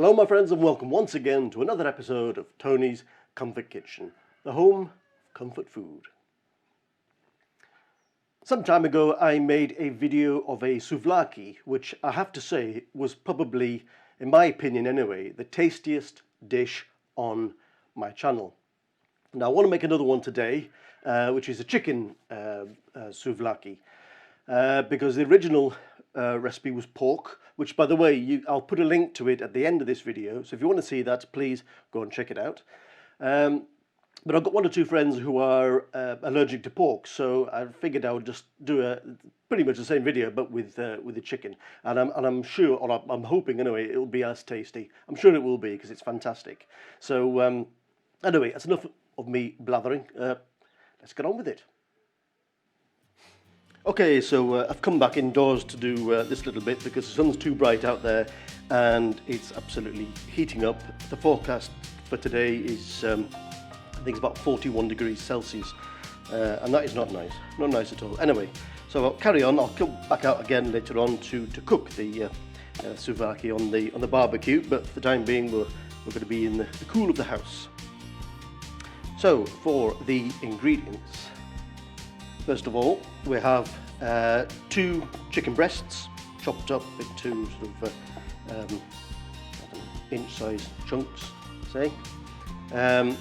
Hello my friends and welcome once again to another episode of Tony's Comfort Kitchen, the home of comfort food. Some time ago I made a video of a souvlaki, which I have to say was probably, in my opinion anyway, the tastiest dish on my channel. Now I want to make another one today, which is a chicken souvlaki, because the original recipe was pork, which by the way, I'll put a link to it at the end of this video, so if you want to see that, please go and check it out. But I've got one or two friends who are allergic to pork, so I figured I would just do pretty much the same video, but with the chicken. And I'm sure, or I'm hoping anyway, it'll be as tasty. I'm sure it will be because it's fantastic. So anyway, that's enough of me blathering. Let's get on with it. Okay, so I've come back indoors to do this little bit because the sun's too bright out there and it's absolutely heating up. The forecast for today is, I think it's about 41 degrees Celsius, and that is not nice, not nice at all. Anyway, so I'll carry on. I'll come back out again later on to cook the souvlaki on the barbecue, but for the time being we're going to be in the cool of the house. So for the ingredients, first of all, we have 2 chicken breasts chopped up into sort of inch-sized chunks, say. And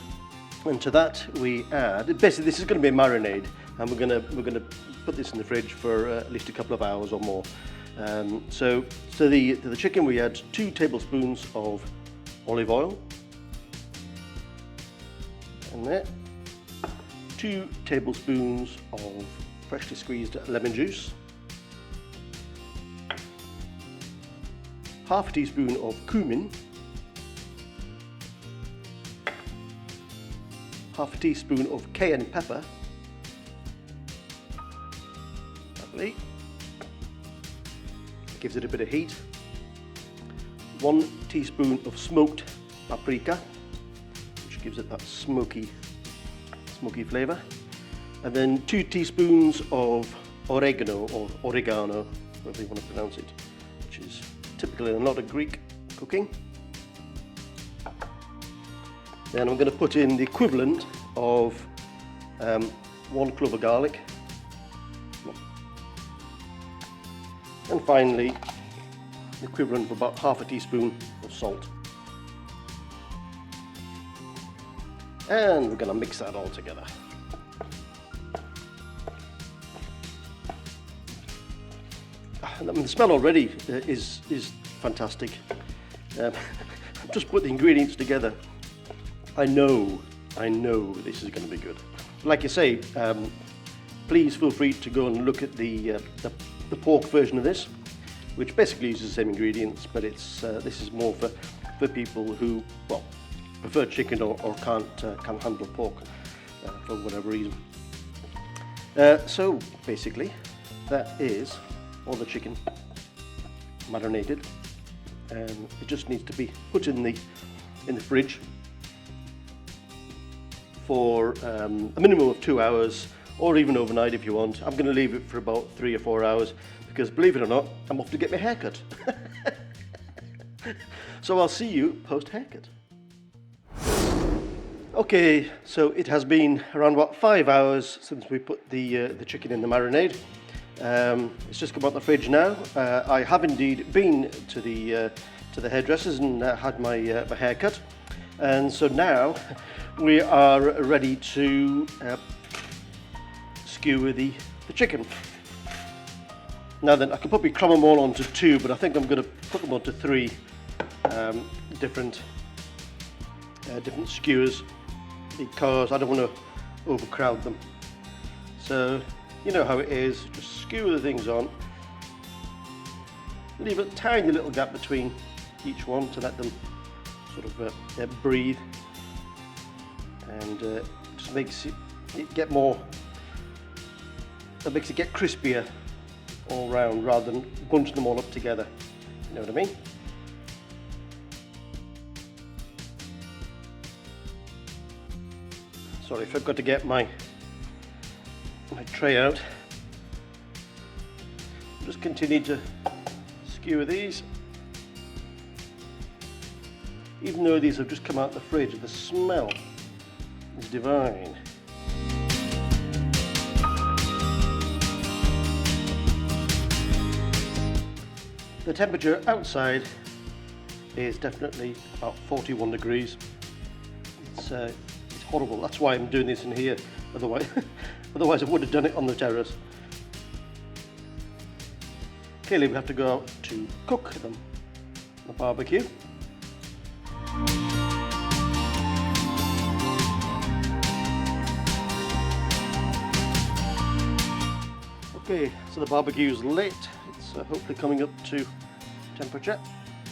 to that we add, basically this is going to be a marinade, and we're going to put this in the fridge for at least a couple of hours or more. So to the chicken we add 2 tablespoons of olive oil, and there. 2 tablespoons of freshly squeezed lemon juice, half a teaspoon of cumin, half a teaspoon of cayenne pepper, lovely, gives it a bit of heat, 1 teaspoon of smoked paprika, which gives it that smoky flavour, and then 2 teaspoons of oregano, or oregano, whatever you want to pronounce it, which is typical in a lot of Greek cooking. Then I'm going to put in the equivalent of 1 clove of garlic, and finally the equivalent of about half a teaspoon of salt. And we're going to mix that all together. I mean, the smell already is fantastic. Just put the ingredients together. I know this is going to be good. Like I say, please feel free to go and look at the pork version of this, which basically uses the same ingredients, but it's this is more for people who, well, prefer chicken or can't handle pork for whatever reason. So basically that is all the chicken marinated, and it just needs to be put in the fridge for a minimum of 2 hours, or even overnight if you want. I'm going to leave it for about 3 or 4 hours because, believe it or not, I'm off to get my haircut. So I'll see you post haircut. Okay, so it has been around about 5 hours since we put the chicken in the marinade. It's just come out the fridge now. I have indeed been to the hairdressers and had my haircut, and so now we are ready to skewer the chicken. Now then, I could probably cram them all onto 2, but I think I'm going to put them onto 3 different skewers, because I don't want to overcrowd them. So you know how it is, just skewer the things on, leave a tiny little gap between each one to let them sort of breathe, and just makes it get more, that makes it get crispier all round rather than bunching them all up together, you know what I mean? Sorry, I forgot to get my tray out. Just continue to skewer these. even though these have just come out of the fridge, the smell is divine. The temperature outside is definitely about 41 degrees. It's horrible. That's why I'm doing this in here. Otherwise I would have done it on the terrace. Clearly we have to go out to cook them on the barbecue. Okay, so the barbecue's lit. It's hopefully coming up to temperature.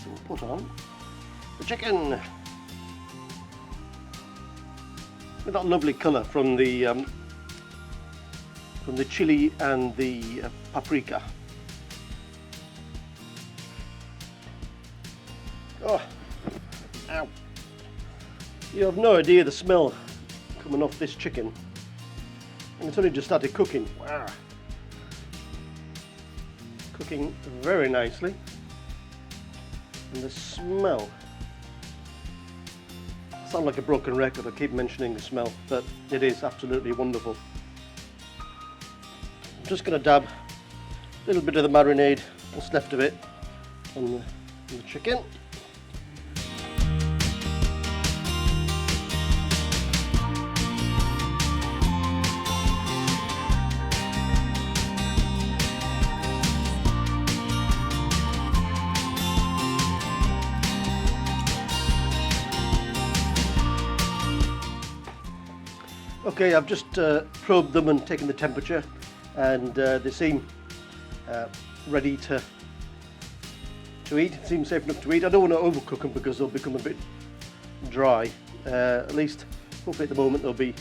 So we'll put on the chicken. With that lovely colour from the chili and the paprika. Oh, ow! You have no idea the smell coming off this chicken, and it's only just started cooking. Wow! Cooking very nicely, and the smell. I sound like a broken record. I keep mentioning the smell, but it is absolutely wonderful. I'm just going to dab a little bit of the marinade, what's left of it, on the chicken. Okay, I've just probed them and taken the temperature, and they seem ready to eat. It seems safe enough to eat. I don't want to overcook them because they'll become a bit dry. At least, hopefully at the moment they'll be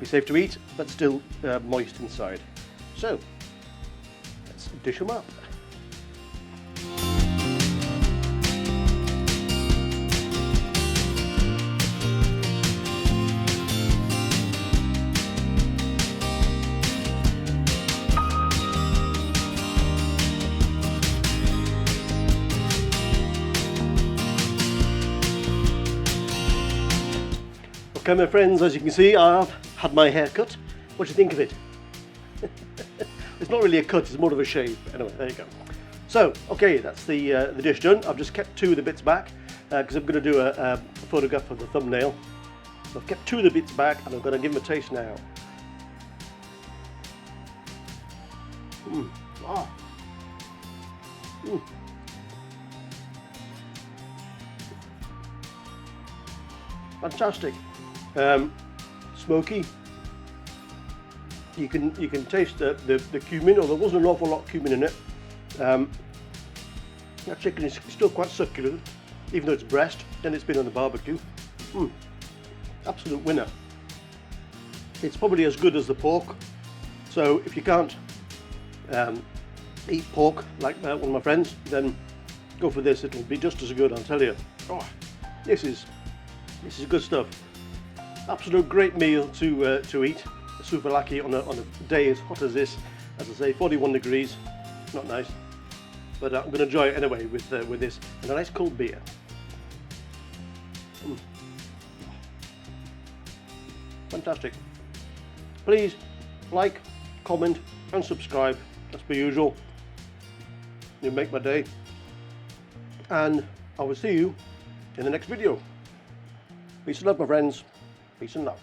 safe to eat, but still moist inside. So, let's dish them up. Okay, my friends, as you can see, I've had my hair cut. What do you think of it? It's not really a cut, it's more of a shave. Anyway, there you go. So, okay, that's the dish done. I've just kept two of the bits back because I'm going to do a photograph of the thumbnail. So I've kept two of the bits back, and I'm going to give them a taste now. Oh. Fantastic. Smoky. You can taste the cumin, or there wasn't an awful lot of cumin in it. That chicken is still quite succulent, even though it's breast and it's been on the barbecue. Absolute winner. It's probably as good as the pork. So if you can't eat pork like one of my friends, then go for this. It'll be just as good, I'll tell you. Oh, this is good stuff. Absolute great meal to eat. A souvlaki on a day as hot as this. As I say, 41 degrees. Not nice, but I'm going to enjoy it anyway with this and a nice cold beer. Fantastic. Please like, comment, and subscribe. As per usual. You make my day. And I will see you in the next video. Peace and love, my friends. Peace and love.